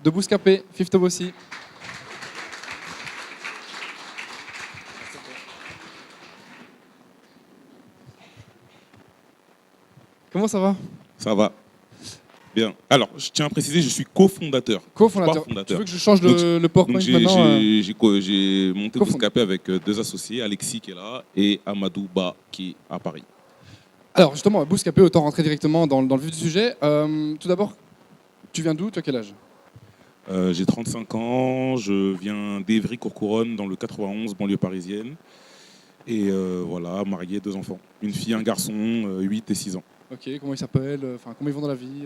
de Bouscapé, Fifth Bossy. Comment ça va? Ça va. Bien. Alors, je tiens à préciser, je suis cofondateur. Co-fondateur. Je suis pas fondateur. Tu veux que je change le PowerPoint Donc, maintenant j'ai monté Bouscapé avec deux associés, Alexis qui est là et Amadou Ba qui est à Paris. Alors justement, Bouscapé, autant rentrer directement dans le vif du sujet. Tout d'abord, tu viens d'où? Tu as quel âge? J'ai 35 ans, je viens d'Évry-Courcouronnes dans le 91, banlieue parisienne. Et voilà, marié, 2 enfants. Une fille, un garçon, 8 et 6 ans. Ok, comment ils s'appellent? Enfin, comment ils vont dans la vie?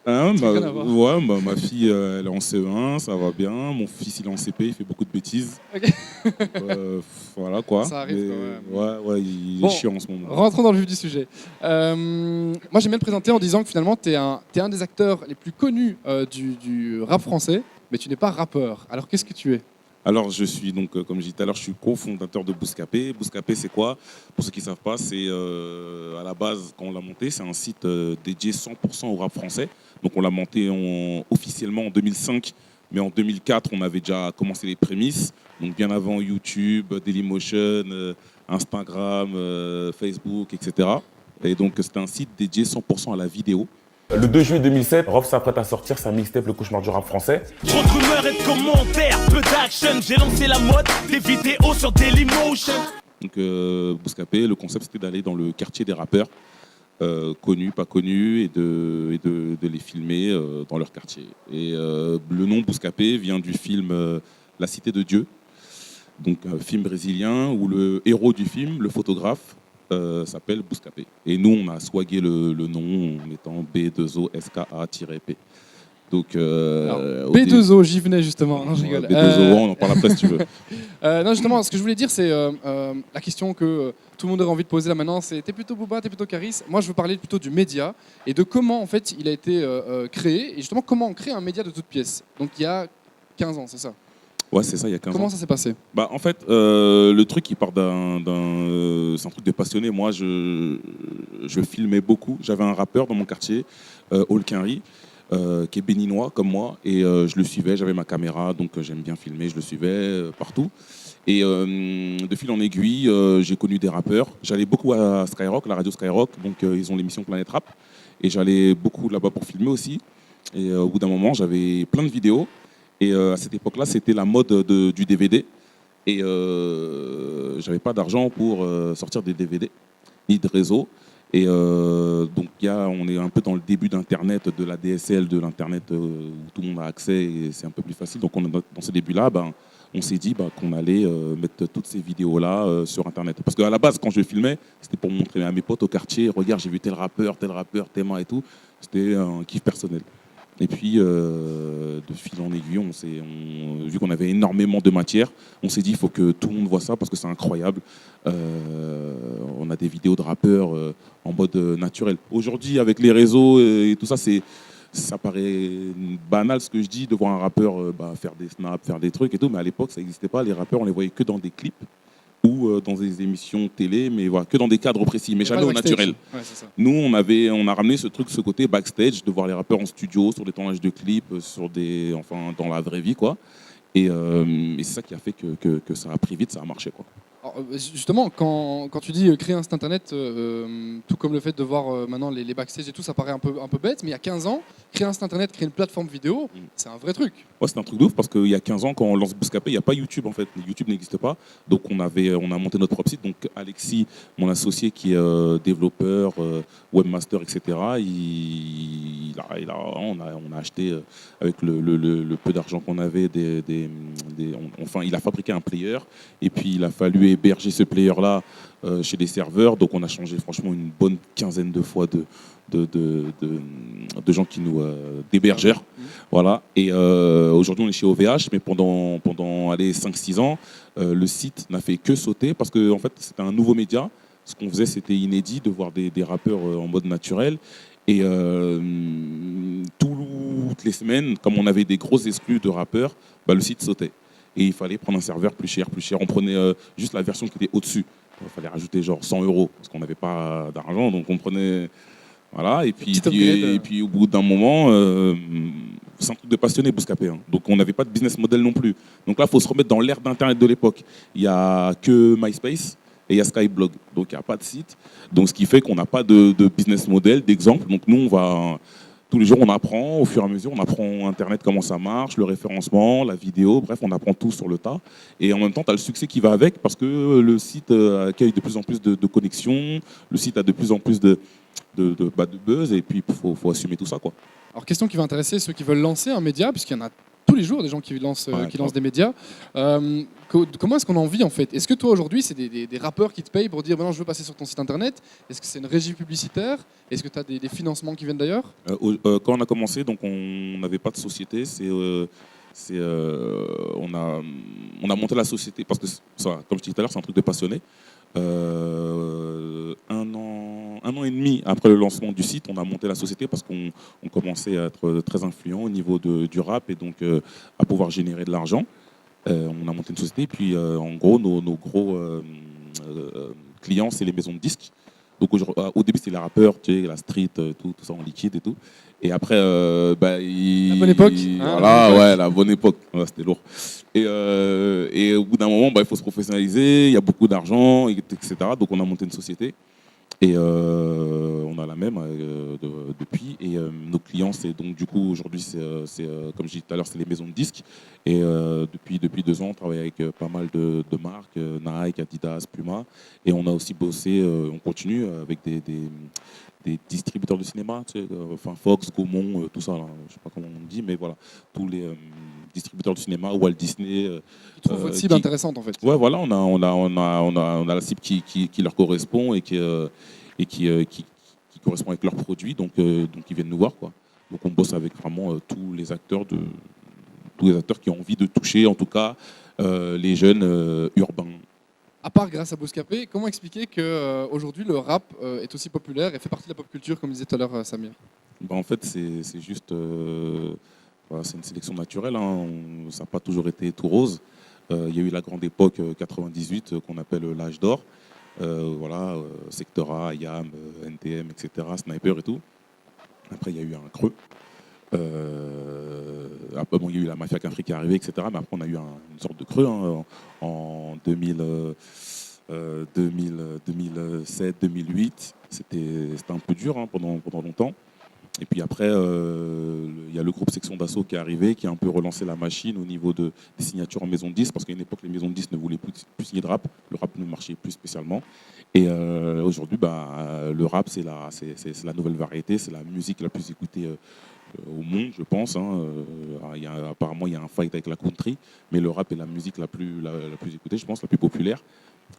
Ma fille, elle est en CE1, ça va bien. Mon fils, il est en CP, il fait beaucoup de bêtises. Ok. Voilà quoi. Ça arrive quand Ouais, il est chiant en ce moment. Rentrons dans le vif du sujet. Moi, j'aime bien te présenter en disant que finalement, tu es un des acteurs les plus connus du rap français, mais tu n'es pas rappeur. Alors, qu'est-ce que tu es? Alors, je suis donc, comme je disais tout à l'heure, je suis cofondateur de Bouscapé. Bouscapé, c'est quoi? Pour ceux qui ne savent pas, c'est à la base, quand on l'a monté, c'est un site dédié 100% au rap français. Donc, on l'a monté officiellement en 2005, mais en 2004, on avait déjà commencé les prémices. Donc, bien avant YouTube, Dailymotion, Instagram, Facebook, etc. Et donc, c'était un site dédié 100% à la vidéo. Le 2 juillet 2007, Rof s'apprête à sortir sa mixtape Le Cauchemar du rap français. Trop de rumeurs et de commentaires, peu d'action. J'ai lancé la mode, des vidéos sur Dailymotion. Donc Bouscapé, le concept c'était d'aller dans le quartier des rappeurs, connus, pas connus, et de les filmer dans leur quartier. Et le nom Bouscapé vient du film La Cité de Dieu, donc un film brésilien où le héros du film, le photographe, s'appelle Bouscapé. Et nous, on a swagué le nom en mettant B2OSKA-P. Donc, B2O, j'y venais justement. Non, je rigole. B2O, on en parle après si tu veux. Non, justement, ce que je voulais dire, c'est la question que tout le monde aurait envie de poser là maintenant, c'est t'es plutôt Booba, t'es plutôt Caris. Moi, je veux parler plutôt du média et de comment en fait il a été créé et justement comment on crée un média de toute pièce. Donc il y a 15 ans, c'est ça? Ouais, c'est ça, il y a 15 ans. Comment ça s'est passé? Bah, en fait, le truc, il part c'est un truc de passionné. Moi, je filmais beaucoup. J'avais un rappeur dans mon quartier, Olkinry, qui est béninois comme moi, et je le suivais. J'avais ma caméra, donc j'aime bien filmer. Je le suivais partout. Et de fil en aiguille, j'ai connu des rappeurs. J'allais beaucoup à Skyrock, la radio Skyrock, donc ils ont l'émission Planète Rap, et j'allais beaucoup là-bas pour filmer aussi. Et au bout d'un moment, j'avais plein de vidéos. Et à cette époque-là, c'était la mode du DVD. Et j'avais pas d'argent pour sortir des DVD, ni de réseau. Et donc, on est un peu dans le début d'Internet, de la DSL, de l'Internet où tout le monde a accès et c'est un peu plus facile. Donc, dans ce début-là, on s'est dit qu'on allait mettre toutes ces vidéos-là sur Internet. Parce qu'à la base, quand je filmais, c'était pour montrer à mes potes au quartier, regarde, j'ai vu tel rappeur, Théma et tout. C'était un kiff personnel. Et puis, de fil en aiguille, vu qu'on avait énormément de matière, on s'est dit il faut que tout le monde voit ça parce que c'est incroyable. On a des vidéos de rappeurs en mode naturel. Aujourd'hui, avec les réseaux et tout ça, ça paraît banal ce que je dis, de voir un rappeur faire des snaps, faire des trucs et tout. Mais à l'époque, ça n'existait pas. Les rappeurs, on les voyait que dans des clips ou dans des émissions télé, mais voilà, que dans des cadres précis, mais jamais au naturel. Ouais, c'est ça. Nous, on a ramené ce côté backstage, de voir les rappeurs en studio, sur des tournages de clips, dans la vraie vie, quoi. Et c'est ça qui a fait que ça a pris vite, ça a marché, quoi. Alors, justement, quand tu dis créer un site internet, tout comme le fait de voir maintenant les backstage et tout, ça paraît un peu bête, mais il y a 15 ans, créer un site internet, créer une plateforme vidéo, c'est un vrai truc. Ouais, c'est un truc de ouf parce qu'il y a 15 ans, quand on lance Bouscapé, il n'y a pas YouTube en fait. YouTube n'existe pas. Donc on a monté notre propre site. Donc Alexis, mon associé qui est développeur, webmaster, etc., on a acheté avec le peu d'argent qu'on avait, il a fabriqué un player et puis il a fallu héberger ce player-là chez des serveurs. Donc on a changé franchement une bonne quinzaine de fois de gens qui nous d'hébergeurs. Voilà. Et aujourd'hui, on est chez OVH, mais pendant 5-6 ans, le site n'a fait que sauter parce que en fait, c'était un nouveau média. Ce qu'on faisait, c'était inédit de voir des rappeurs en mode naturel. Et toutes les semaines, comme on avait des grosses exclus de rappeurs, le site sautait. Et il fallait prendre un serveur plus cher. On prenait juste la version qui était au-dessus. Il fallait rajouter genre 100 € parce qu'on n'avait pas d'argent. Donc on prenait... Voilà, et puis au bout d'un moment, c'est un truc de passionné, Bouscapé. Hein. Donc on n'avait pas de business model non plus. Donc là, il faut se remettre dans l'ère d'Internet de l'époque. Il n'y a que MySpace et il y a Skyblog. Donc il n'y a pas de site. Donc ce qui fait qu'on n'a pas de business model, d'exemple. Donc nous, tous les jours, on apprend, au fur et à mesure, on apprend Internet, comment ça marche, le référencement, la vidéo, bref, on apprend tout sur le tas. Et en même temps, tu as le succès qui va avec parce que le site accueille de plus en plus de connexions, le site a de plus en plus de buzz, et puis il faut assumer tout ça, quoi. Alors, question qui va intéresser ceux qui veulent lancer un média, puisqu'il y en a tous les jours des gens qui lancent des médias. Comment est-ce qu'on en vit en fait? Est-ce que toi aujourd'hui, c'est des rappeurs qui te payent pour dire non, je veux passer sur ton site internet? Est-ce que c'est une régie publicitaire? Est-ce que tu as des financements qui viennent d'ailleurs? Quand on a commencé, donc on n'avait pas de société. On a monté la société parce que ça, comme je disais tout à l'heure, c'est un truc de passionné. Un an et demi après le lancement du site, on a monté la société parce qu'on commençait à être très influent au niveau du rap et donc à pouvoir générer de l'argent. On a monté une société et puis en gros nos gros clients, c'est les maisons de disques. Donc au début c'était les rappeurs, tu sais, la street, tout ça en liquide et tout. Et après, la bonne époque. Voilà, ouais, la bonne époque. Ouais, c'était lourd. Et au bout d'un moment, il faut se professionnaliser. Il y a beaucoup d'argent, etc. Donc on a monté une société. Et on a la même depuis. Et nos clients, c'est donc du coup aujourd'hui, c'est comme je disais tout à l'heure, c'est les maisons de disques. Et depuis 2 ans, on travaille avec pas mal de marques, Nike, Adidas, Puma. Et on a aussi bossé, on continue avec des distributeurs de cinéma, tu sais, enfin Fox, Gaumont, tout ça, là, je ne sais pas comment on dit, mais voilà, tous les distributeurs de cinéma, Walt Disney. Ils trouvent votre cible intéressante en fait. Ouais, voilà, on a la cible qui leur correspond et qui correspond avec leurs produits, donc ils viennent nous voir, quoi. Donc on bosse avec vraiment tous les acteurs qui ont envie de toucher, en tout cas, les jeunes urbains. À part grâce à Bouscapé, comment expliquer qu'aujourd'hui le rap est aussi populaire et fait partie de la pop culture, comme disait tout à l'heure Samir? En fait, c'est juste voilà, c'est une sélection naturelle. Hein. Ça n'a pas toujours été tout rose. Il y a eu la grande époque 98 qu'on appelle l'âge d'or. Voilà, Sectora, IAM, NTM, etc., Sniper et tout. Après, il y a eu un creux. Après, il y a eu la mafia Cafri qui est arrivée, etc. Mais après, on a eu une sorte de creux en 2007, 2008. C'était un peu dur pendant longtemps. Et puis après, il y a le groupe Section d'Assaut qui est arrivé, qui a un peu relancé la machine au niveau des signatures en maison de disques, parce qu'à une époque, les maisons de disques ne voulaient plus signer de rap. Le rap ne marchait plus spécialement. Et aujourd'hui, le rap, c'est la nouvelle variété, c'est la musique la plus écoutée au monde, je pense. Apparemment, il y a un fight avec la country, mais le rap est la musique la plus écoutée, je pense, la plus populaire.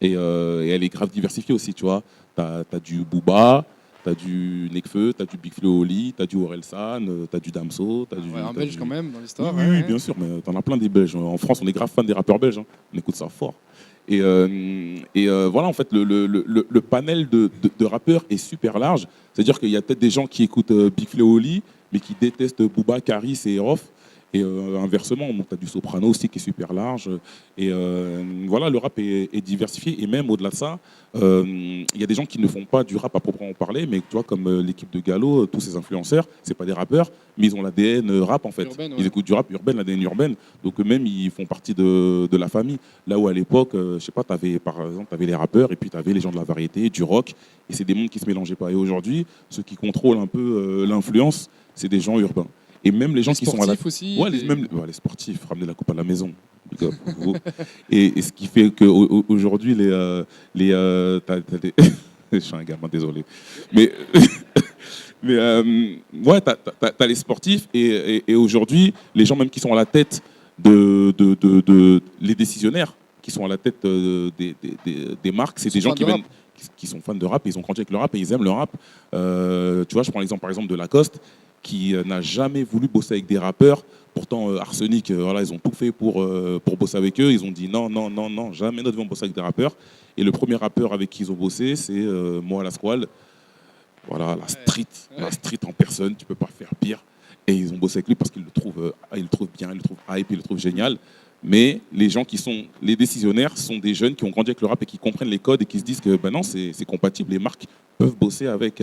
Et elle est grave diversifiée aussi, tu vois. T'as du Booba, t'as du Nekfeu, t'as du Big Flo Oli, t'as du Orelsan, t'as du Damso, un belge quand même dans l'histoire. Oui, bien sûr, mais t'en as plein des belges. En France, on est grave fan des rappeurs belges. Hein. On écoute ça fort. Et voilà, en fait, le panel de rappeurs est super large. C'est-à-dire qu'il y a peut-être des gens qui écoutent Big Flo Oli, mais qui détestent Booba, Caris et Rof. Et inversement, tu as du soprano aussi qui est super large. Et voilà, le rap est diversifié. Et même au-delà de ça, il y a des gens qui ne font pas du rap à proprement parler, mais tu vois, comme l'équipe de Gallo, tous ces influenceurs, c'est pas des rappeurs, mais ils ont l'ADN rap en fait. Urbaine, ouais. Ils écoutent du rap urbain, l'ADN urbaine. Donc eux-mêmes, ils font partie de la famille. Là où à l'époque, je sais pas, par exemple, tu avais les rappeurs et puis tu avais les gens de la variété, du rock. Et c'est des mondes qui se mélangeaient pas. Et aujourd'hui, ceux qui contrôlent un peu l'influence, c'est des gens urbains. Et même les gens qui sont à la... aussi. Ouais, les sportifs, ramener la coupe à la maison. Et ce qui fait qu'aujourd'hui, je suis un gamin, désolé. Mais ouais, t'as les sportifs et aujourd'hui, les gens même qui sont à la tête les décisionnaires qui sont à la tête des marques, c'est des gens qui sont fans de rap, ils ont grandi avec le rap et ils aiment le rap. Tu vois, je prends l'exemple par exemple de Lacoste, qui n'a jamais voulu bosser avec des rappeurs. Pourtant, Arsenic, voilà, ils ont tout fait pour bosser avec eux. Ils ont dit non, jamais nous devons bosser avec des rappeurs. Et le premier rappeur avec qui ils ont bossé, c'est Moi la Squale. Voilà, la street en personne, tu peux pas faire pire. Et ils ont bossé avec lui parce qu'ils le trouvent bien, ils le trouvent hype, ils le trouvent génial. Mais les gens qui sont les décisionnaires sont des jeunes qui ont grandi avec le rap et qui comprennent les codes et qui se disent que ben non, c'est compatible. Les marques peuvent bosser avec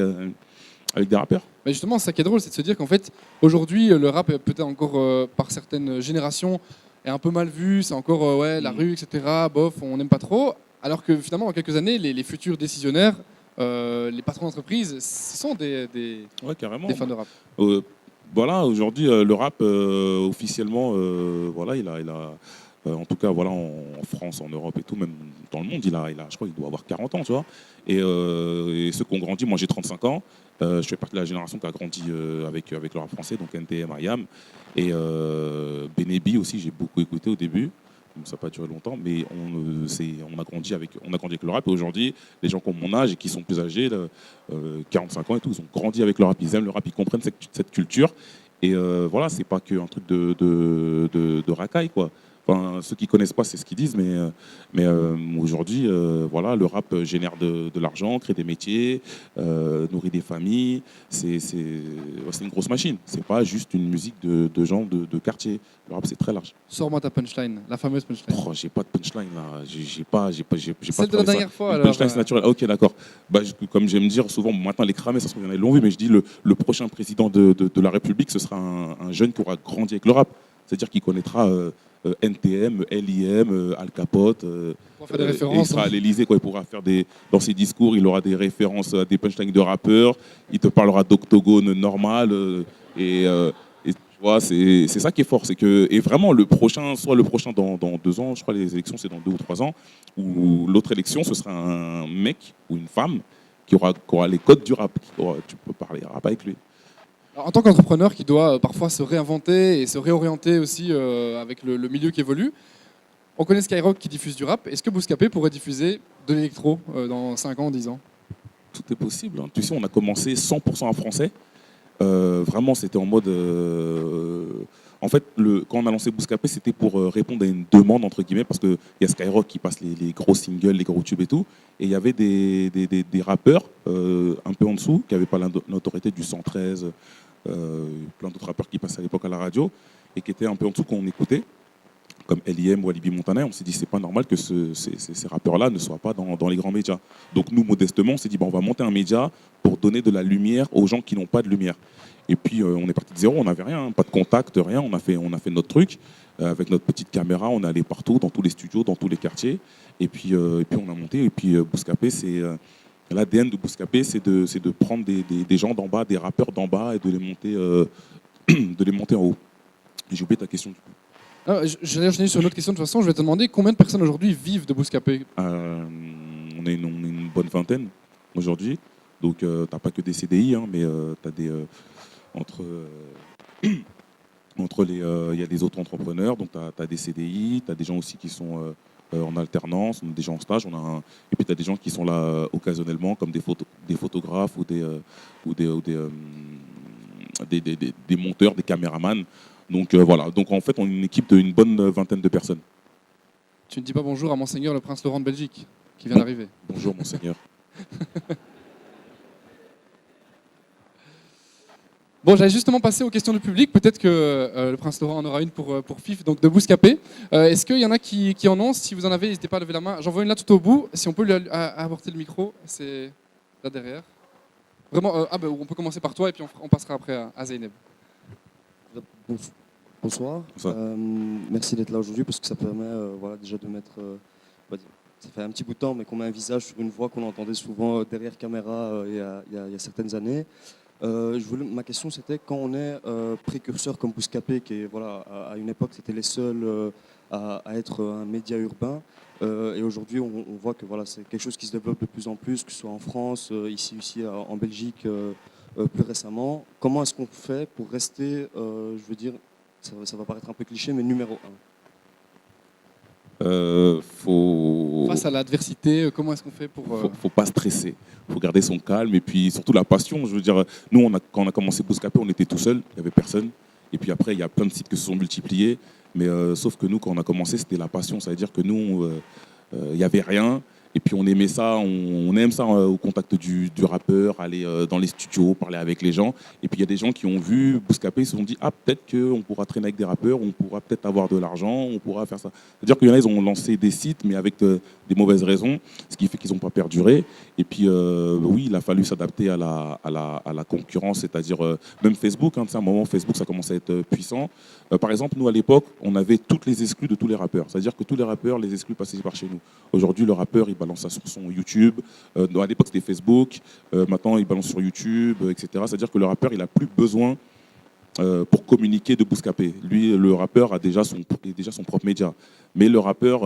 Avec des rappeurs. Mais justement, c'est ça qui est drôle, c'est de se dire qu'en fait, aujourd'hui, le rap est peut-être encore, par certaines générations, est un peu mal vu, c'est encore ouais, la rue, etc. Bof, on n'aime pas trop. Alors que finalement, dans quelques années, les futurs décisionnaires, les patrons d'entreprise, ce sont Ouais, carrément. des fans de rap. Voilà, aujourd'hui, le rap, officiellement, voilà, il a en tout cas, voilà, en France, en Europe et tout, même dans le monde, je crois qu'il doit avoir 40 ans, tu vois. Et ceux qui ont grandi, moi j'ai 35 ans, je fais partie de la génération qui a grandi avec le rap français, donc NTM, IAM. Et Benebi aussi, j'ai beaucoup écouté au début. Ça n'a pas duré longtemps, mais on a grandi avec le rap. Et aujourd'hui, les gens qui ont mon âge et qui sont plus âgés, 45 ans et tout, ils ont grandi avec le rap. Ils aiment le rap, ils comprennent cette culture. Et voilà, c'est pas qu'un truc de racaille, quoi. Enfin, ceux qui connaissent pas, c'est ce qu'ils disent, mais aujourd'hui, voilà, le rap génère de l'argent, crée des métiers, nourrit des familles. C'est une grosse machine. C'est pas juste une musique de gens de quartier. Le rap, c'est très large. Sors-moi ta punchline, la fameuse punchline. Oh, j'ai pas de punchline là. J'ai pas Celle de la dernière fois. Une Alors, punchline, c'est naturel. Ah, ok, d'accord. Bah, comme j'aime dire souvent, maintenant les cramés, ça se trouve, il y en a, ils l'ont vu, mais je dis le prochain président de la République, ce sera un jeune qui aura grandi avec le rap. C'est-à-dire qu'il connaîtra NTM, LIM, Al Capote. pour faire des Il références. sera à l'Elysée, quoi. Il pourra faire dans ses discours, il aura des références à des punchlines de rappeurs. Il te parlera d'octogone normal. Et tu vois, c'est ça qui est fort. Et vraiment, le prochain dans 2 ans, je crois les élections, c'est dans 2 ou 3 ans, ou l'autre élection, ce sera un mec ou une femme qui aura les codes du rap. Tu peux parler rap avec lui. Alors, en tant qu'entrepreneur qui doit parfois se réinventer et se réorienter aussi avec le milieu qui évolue, on connaît Skyrock qui diffuse du rap. Est-ce que Bouscapé pourrait diffuser de l'électro dans 5 ans, 10 ans? Tout est possible. Hein. Tu sais, on a commencé 100% en français. Vraiment, c'était en mode... En fait, quand on a lancé Bouscapé, c'était pour répondre à une demande, entre guillemets, parce qu'il y a Skyrock qui passe les gros singles, les gros tubes et tout. Et il y avait des rappeurs un peu en dessous, qui n'avaient pas l'autorité du 113, plein d'autres rappeurs qui passaient à l'époque à la radio, et qui étaient un peu en dessous qu'on écoutait, comme LIM ou Alibi Montana. On s'est dit, c'est pas normal que ces rappeurs-là ne soient pas dans les grands médias. Donc nous, modestement, on s'est dit, on va monter un média pour donner de la lumière aux gens qui n'ont pas de lumière. Et puis on est parti de zéro, on n'avait rien, pas de contact, rien. On a fait notre truc avec notre petite caméra. On est allé partout, dans tous les studios, dans tous les quartiers. Et puis on a monté. Et puis Bouscapé, c'est l'ADN de Bouscapé, c'est de prendre des gens d'en bas, des rappeurs d'en bas, et de les monter en haut. Et j'ai oublié ta question. J'allais enchaîner sur une autre question. De toute façon, je vais te demander combien de personnes aujourd'hui vivent de Bouscapé. On est une bonne vingtaine aujourd'hui. Donc tu n'as pas que des CDI, hein, mais tu as des il y a des autres entrepreneurs, donc tu as des CDI, tu as des gens aussi qui sont en alternance, des gens en stage, et puis tu as des gens qui sont là occasionnellement, comme des photographes ou des monteurs, des caméramans. Donc voilà, donc en fait on est une équipe d'une bonne vingtaine de personnes. Tu ne dis pas bonjour à Monseigneur le Prince Laurent de Belgique, qui vient d'arriver. Bonjour Monseigneur. Bon, j'allais justement passer aux questions du public. Peut-être que le Prince Laurent en aura une pour FIF, donc de Bouscapé. Est-ce qu'il y en a qui en ont? Si vous en avez, n'hésitez pas à lever la main. J'en vois une là tout au bout. Si on peut lui apporter le micro, c'est là derrière. Vraiment, on peut commencer par toi et puis on passera après à Zeynep. Bonsoir. Merci d'être là aujourd'hui parce que ça permet déjà de mettre... ça fait un petit bout de temps, mais qu'on met un visage sur une voix qu'on entendait souvent derrière caméra il y a certaines années. Ma question c'était quand on est précurseur comme Bouscapé, qui est, à une époque c'était les seuls à être un média urbain, et aujourd'hui on voit que c'est quelque chose qui se développe de plus en plus, que ce soit en France, ici en Belgique plus récemment. Comment est-ce qu'on fait pour rester, je veux dire, ça va paraître un peu cliché, mais numéro 1? Face à l'adversité, comment est-ce qu'on fait pour... Faut pas stresser, faut garder son calme et puis surtout la passion. Je veux dire, nous, quand on a commencé Bouscapé, on était tout seul, il n'y avait personne. Et puis après, il y a plein de sites qui se sont multipliés. Mais sauf que nous, quand on a commencé, c'était la passion. Ça veut dire que nous, il n'y avait rien. Et puis on aimait ça, on aime ça au contact du rappeur, aller dans les studios, parler avec les gens. Et puis il y a des gens qui ont vu Bouscapé, ils se sont dit ah peut-être qu'on pourra traîner avec des rappeurs, on pourra peut-être avoir de l'argent, on pourra faire ça. C'est-à-dire qu'il y en a, ils ont lancé des sites, mais avec des mauvaises raisons, ce qui fait qu'ils n'ont pas perduré. Et puis oui, il a fallu s'adapter à la concurrence, c'est-à-dire même Facebook. Hein, à un moment, Facebook, ça commençait à être puissant. Par exemple, nous à l'époque, on avait toutes les exclus de tous les rappeurs. C'est-à-dire que tous les rappeurs, les exclus passaient par chez nous. Aujourd'hui, le rappeur, il balance ça sur son YouTube. À l'époque, c'était Facebook. Maintenant, il balance sur YouTube, etc. C'est-à-dire que le rappeur, il n'a plus besoin pour communiquer de Bouscapé. Lui, le rappeur a déjà son propre média. Mais le rappeur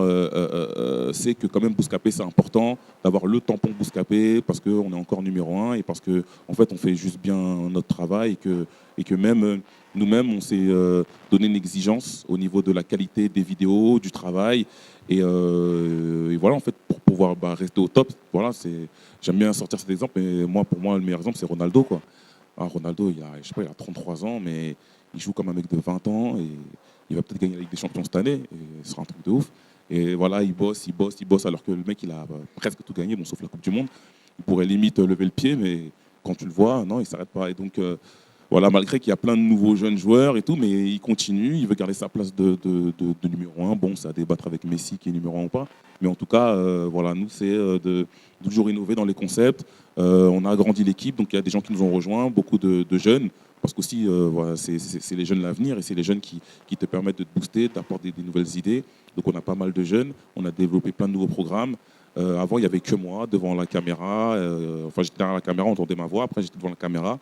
sait que quand même Bouscapé, c'est important d'avoir le tampon Bouscapé parce qu'on est encore numéro 1 et parce qu'en fait, on fait juste bien notre travail et que même nous-mêmes, on s'est donné une exigence au niveau de la qualité des vidéos, du travail. Et voilà, en fait, pour pouvoir rester au top, voilà, j'aime bien sortir cet exemple. Mais pour moi, le meilleur exemple, c'est Ronaldo, quoi. Ronaldo, il a 33 ans, mais il joue comme un mec de 20 ans et il va peut-être gagner la Ligue des Champions cette année. Et ce sera un truc de ouf. Et voilà, il bosse, alors que le mec, il a presque tout gagné, bon, sauf la Coupe du Monde. Il pourrait limite lever le pied, mais quand tu le vois, non, il ne s'arrête pas. Et donc, voilà, malgré qu'il y a plein de nouveaux jeunes joueurs et tout, mais il continue, il veut garder sa place de numéro 1. Bon, c'est à débattre avec Messi qui est numéro 1 ou pas. Mais en tout cas, voilà, nous, c'est de toujours innover dans les concepts. On a agrandi l'équipe, donc il y a des gens qui nous ont rejoints, beaucoup de jeunes, parce qu'aussi, voilà, c'est les jeunes l'avenir et c'est les jeunes qui te permettent de te booster, d'apporter des nouvelles idées. Donc on a pas mal de jeunes, on a développé plein de nouveaux programmes. Avant, il n'y avait que moi devant la caméra. Enfin, j'étais derrière la caméra, on entendait ma voix. Après, j'étais devant la caméra.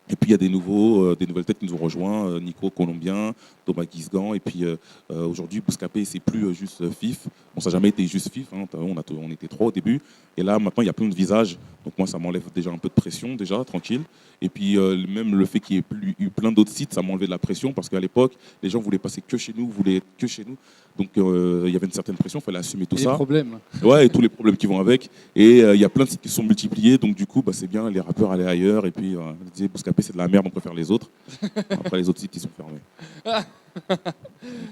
Et puis il y a des nouvelles têtes qui nous ont rejoints, Nico Colombien, Thomas Guisgan, et puis aujourd'hui Bouscapé c'est plus juste FIF, bon ça n'a jamais été juste FIF, hein, on était 3 au début, et là maintenant il y a plein de visages, donc moi ça m'enlève déjà un peu de pression déjà, tranquille, et puis même le fait qu'il y ait eu plein d'autres sites, ça m'a enlevé de la pression, parce qu'à l'époque les gens voulaient passer que chez nous, voulaient être que chez nous, donc il y avait une certaine pression, il fallait assumer tout ça. Les problèmes. Ouais, et tous les problèmes qui vont avec, et il y a plein de sites qui se sont multipliés, donc du coup c'est bien, les rappeurs allaient ailleurs, et puis ils disaient Bouscapé c'est de la merde, on préfère les autres. Après les autres sites ils sont fermés.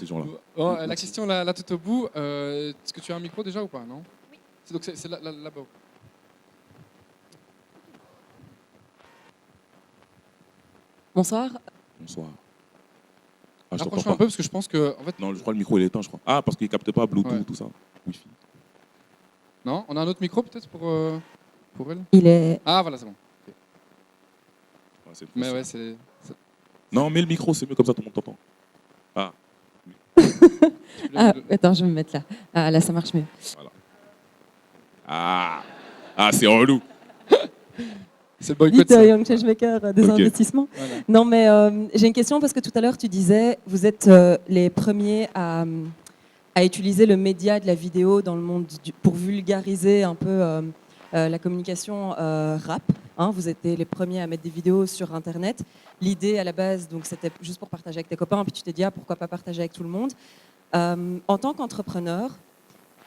Ces gens-là. Bon, la question là tout au bout, est-ce que tu as un micro déjà ou pas, non? Oui. Donc c'est là-bas. Bonsoir. Bonsoir. Rapproche-toi un peu parce que je pense que en fait. Non, je crois que le micro il est éteint, je crois. Ah, parce qu'il capte pas Bluetooth, ouais. Tout ça. Wi-Fi. Non, on a un autre micro peut-être pour elle. Il est. Ah voilà, c'est bon. Okay. Ouais, mais ouais, c'est. Non, mais le micro, c'est mieux comme ça, tout le monde t'entend. Ah. Ah, attends, je vais me mettre là. Ah, là, ça marche mieux. Voilà. Ah, c'est relou. C'est le boycott. Dites Young Changemaker des investissements. Voilà. Non, mais j'ai une question parce que tout à l'heure, tu disais, vous êtes les premiers à utiliser le média de la vidéo dans le monde pour vulgariser un peu la communication rap. Hein, vous étiez les premiers à mettre des vidéos sur Internet. L'idée à la base, donc, c'était juste pour partager avec tes copains, puis tu t'es dit pourquoi pas partager avec tout le monde. En tant qu'entrepreneur,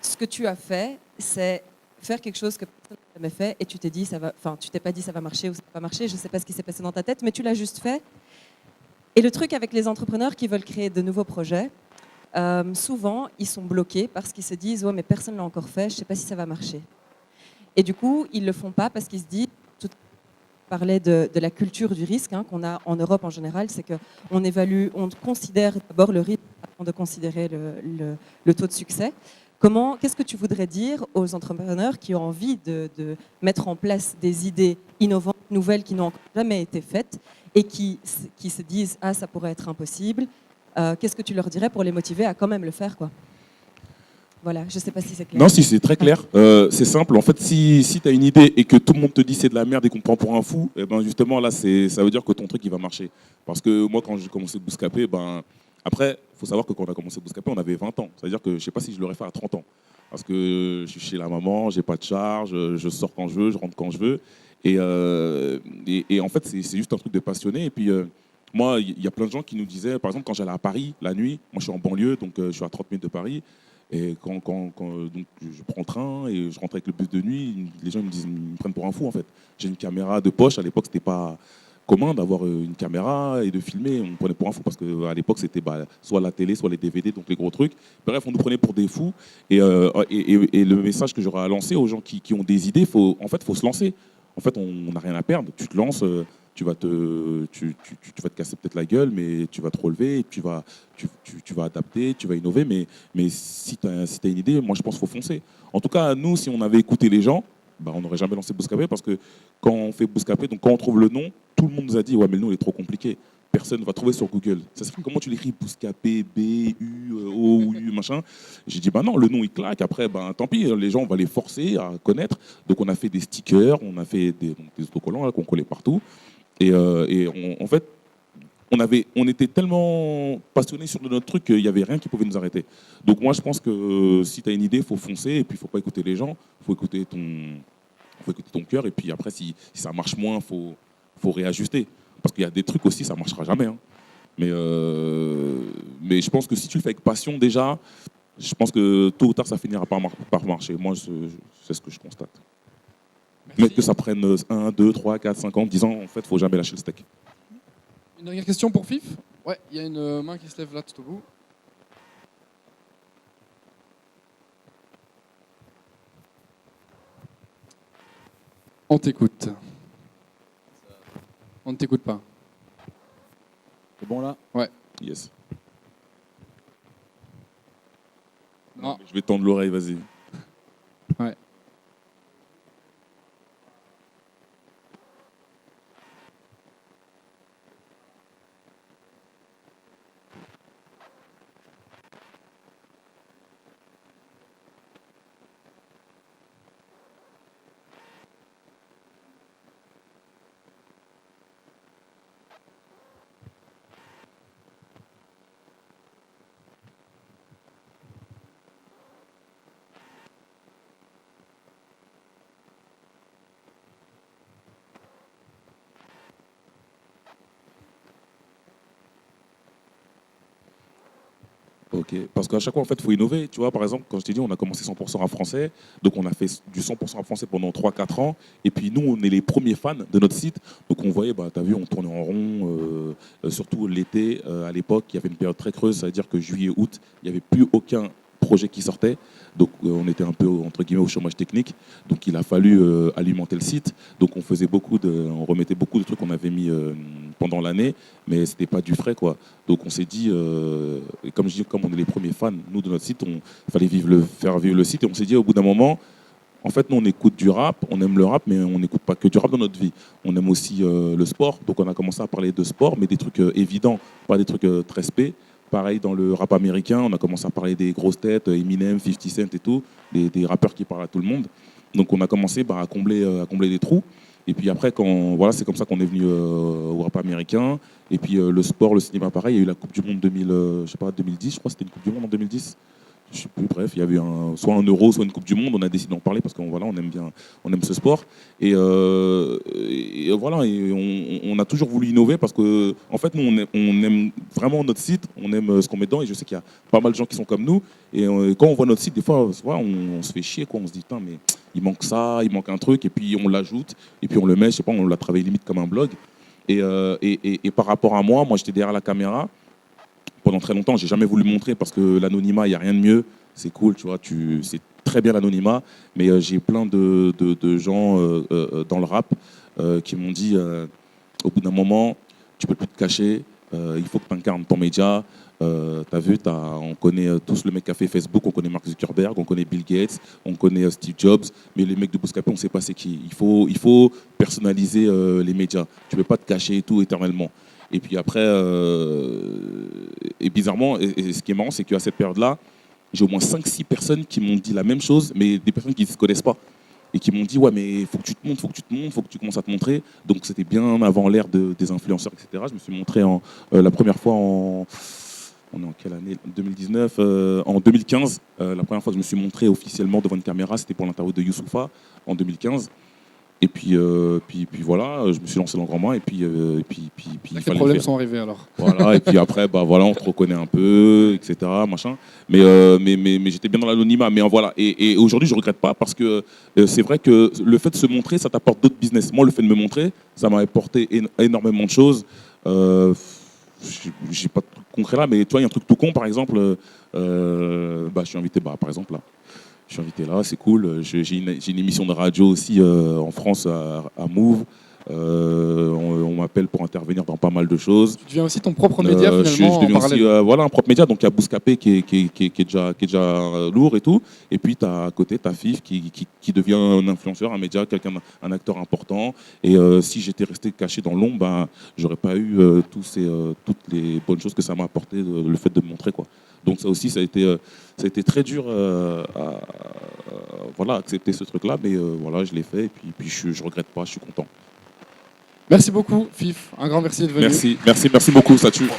ce que tu as fait, c'est faire quelque chose que personne n'a jamais fait et tu t'es dit tu t'es pas dit ça va marcher ou ça va pas marcher. Je ne sais pas ce qui s'est passé dans ta tête, mais tu l'as juste fait. Et le truc avec les entrepreneurs qui veulent créer de nouveaux projets, souvent ils sont bloqués parce qu'ils se disent ouais mais personne ne l'a encore fait, je sais pas si ça va marcher. Et du coup ils le font pas parce qu'ils se disent parlait de la culture du risque qu'on a en Europe en général, c'est on considère d'abord le risque avant de considérer le taux de succès. Qu'est-ce que tu voudrais dire aux entrepreneurs qui ont envie de mettre en place des idées innovantes, nouvelles, qui n'ont encore jamais été faites et qui se disent « Ah, ça pourrait être impossible ». Qu'est-ce que tu leur dirais pour les motiver à quand même le faire, quoi? Voilà, je ne sais pas si c'est clair. Non, si, c'est très clair. C'est simple. En fait, si tu as une idée et que tout le monde te dit c'est de la merde et qu'on te prend pour un fou, et ben justement, là, ça veut dire que ton truc, il va marcher. Parce que moi, quand j'ai commencé Bouscapé, après, il faut savoir que quand on a commencé Bouscapé, on avait 20 ans. C'est-à-dire que je ne sais pas si je l'aurais fait à 30 ans. Parce que je suis chez la maman, je n'ai pas de charge, je sors quand je veux, je rentre quand je veux. Et en fait, c'est juste un truc de passionné. Et puis, moi, il y a plein de gens qui nous disaient, par exemple, quand j'allais à Paris, la nuit, moi, je suis en banlieue, donc je suis à 30 minutes de Paris. Et donc, je prends le train et je rentre avec le bus de nuit, les gens ils me prennent pour un fou, en fait. J'ai une caméra de poche, à l'époque, c'était pas commun d'avoir une caméra et de filmer. On nous prenait pour un fou parce qu'à l'époque, c'était soit la télé, soit les DVD, donc les gros trucs. Bref, on nous prenait pour des fous. Et le message que j'aurais à lancer aux gens qui ont des idées, faut se lancer. En fait, on n'a rien à perdre. Tu te lances, tu vas te casser peut-être la gueule, mais tu vas te relever, et tu vas adapter, tu vas innover. Mais si tu as une idée, moi, je pense qu'il faut foncer. En tout cas, nous, si on avait écouté les gens, on n'aurait jamais lancé Bouscapé, parce que quand on fait Bouscapé, donc quand on trouve le nom, tout le monde nous a dit ouais, mais le nom il est trop compliqué. Personne ne va trouver sur Google. Ça serait comment tu l'écris, Bouscapé, B-U-O-U, machin. J'ai dit non, le nom il claque. Après, tant pis, les gens on va les forcer à connaître. Donc on a fait des stickers, on a fait des autocollants là, qu'on collait partout. En fait, on était tellement passionnés sur notre truc qu'il n'y avait rien qui pouvait nous arrêter. Donc moi, je pense que si tu as une idée, il faut foncer, et puis il ne faut pas écouter les gens, il faut écouter ton cœur, et puis après, si ça marche moins, il faut réajuster. Parce qu'il y a des trucs aussi, ça ne marchera jamais. Hein. Mais je pense que si tu le fais avec passion déjà, je pense que tôt ou tard, ça finira par marcher. Moi, c'est ce que je constate. Merci. Mais que ça prenne 1, 2, 3, 4, 5 ans, 10 ans, en fait, il ne faut jamais lâcher le steak. Une dernière question pour Fif. Ouais, il y a une main qui se lève là tout au bout. On t'écoute. On ne t'écoute pas. C'est bon là? Ouais. Yes. Non. Je vais tendre l'oreille, vas-y. Ouais. Ok, parce qu'à chaque fois, en fait, il faut innover. Tu vois, par exemple, quand je t'ai dit, on a commencé 100% rap français, donc on a fait du 100% rap français pendant 3-4 ans, et puis nous, on est les premiers fans de notre site, donc on voyait, t'as vu, on tournait en rond, surtout l'été, à l'époque, il y avait une période très creuse, c'est-à-dire que juillet, août, il n'y avait plus aucun projet qui sortait, donc on était un peu, entre guillemets, au chômage technique, donc il a fallu alimenter le site, donc on remettait beaucoup de trucs qu'on avait mis pendant l'année, mais c'était pas du frais, quoi. Donc on s'est dit, et comme je dis, comme on est les premiers fans, nous, de notre site, il fallait faire vivre le site, et on s'est dit, au bout d'un moment, en fait, nous, on écoute du rap, on aime le rap, mais on n'écoute pas que du rap dans notre vie. On aime aussi le sport, donc on a commencé à parler de sport, mais des trucs évidents, pas des trucs très spé. Pareil, dans le rap américain, on a commencé à parler des grosses têtes, Eminem, 50 Cent et tout, des rappeurs qui parlent à tout le monde. Donc on a commencé à combler des trous. Et puis après, c'est comme ça qu'on est venu au rap américain. Et puis le sport, le cinéma, pareil. Il y a eu la Coupe du Monde 2010, je crois que c'était une Coupe du Monde en 2010. Je sais plus, bref, il y avait soit un Euro, soit une Coupe du Monde. On a décidé d'en parler parce qu'on on aime ce sport. Et voilà, on a toujours voulu innover parce que, en fait, nous, on aime vraiment notre site, on aime ce qu'on met dedans. Et je sais qu'il y a pas mal de gens qui sont comme nous. Et quand on voit notre site, des fois, on se fait chier, quoi. On se dit, putain, mais il manque ça, il manque un truc. Et puis on l'ajoute, et puis on le met, je sais pas, on l'a travaillé limite comme un blog. Et par rapport à moi, j'étais derrière la caméra. Pendant très longtemps, j'ai jamais voulu montrer parce que l'anonymat, il n'y a rien de mieux. C'est cool, tu vois, c'est très bien l'anonymat. Mais j'ai plein de gens dans le rap qui m'ont dit, au bout d'un moment, tu peux plus te cacher, il faut que tu incarnes ton média. T'as vu, on connaît tous le mec qui a fait Facebook, on connaît Mark Zuckerberg, on connaît Bill Gates, on connaît Steve Jobs, mais les mecs de Bouscapé, on ne sait pas c'est qui. Il faut personnaliser les médias. Tu ne peux pas te cacher et tout éternellement. Et puis après, et bizarrement, et ce qui est marrant, c'est qu'à cette période-là, j'ai au moins 5-6 personnes qui m'ont dit la même chose, mais des personnes qui ne se connaissent pas. Et qui m'ont dit, ouais, mais il faut que tu te montres, faut que tu commences à te montrer. Donc c'était bien avant l'ère des influenceurs, etc. Je me suis montré la première fois on est en quelle année? 2019, en 2015. La première fois que je me suis montré officiellement devant une caméra, c'était pour l'interview de Youssoupha en 2015. Et puis voilà, je me suis lancé dans le grand bain et puis il Les fallait le problèmes faire. sont arrivés alors. Voilà, et puis après, bah voilà, on te reconnaît un peu, etc. Machin. Mais j'étais bien dans l'anonymat. Mais voilà. Et aujourd'hui, je regrette pas parce que c'est vrai que le fait de se montrer, ça t'apporte d'autres business. Moi, le fait de me montrer, ça m'a apporté énormément de choses. J'ai pas de truc concret là, mais tu vois, il y a un truc tout con, par exemple. Je suis invité, par exemple là. Je suis invité là, c'est cool. J'ai une émission de radio aussi en France à Move. On m'appelle pour intervenir dans pas mal de choses. Tu deviens aussi ton propre média finalement Je en deviens parallèle. aussi un propre média. Donc il y a Bouscapé qui est déjà lourd et tout. Et puis tu as à côté ta FIF qui devient un influenceur, un média, un acteur important. Et si j'étais resté caché dans l'ombre, j'aurais pas eu toutes les bonnes choses que ça m'a apporté, le fait de me montrer, quoi. Donc ça aussi, ça a été très dur à accepter ce truc-là, mais voilà, je l'ai fait et puis je regrette pas, je suis content. Merci beaucoup, Fif. Un grand merci d'être venu. Merci beaucoup, ça tue. Hey!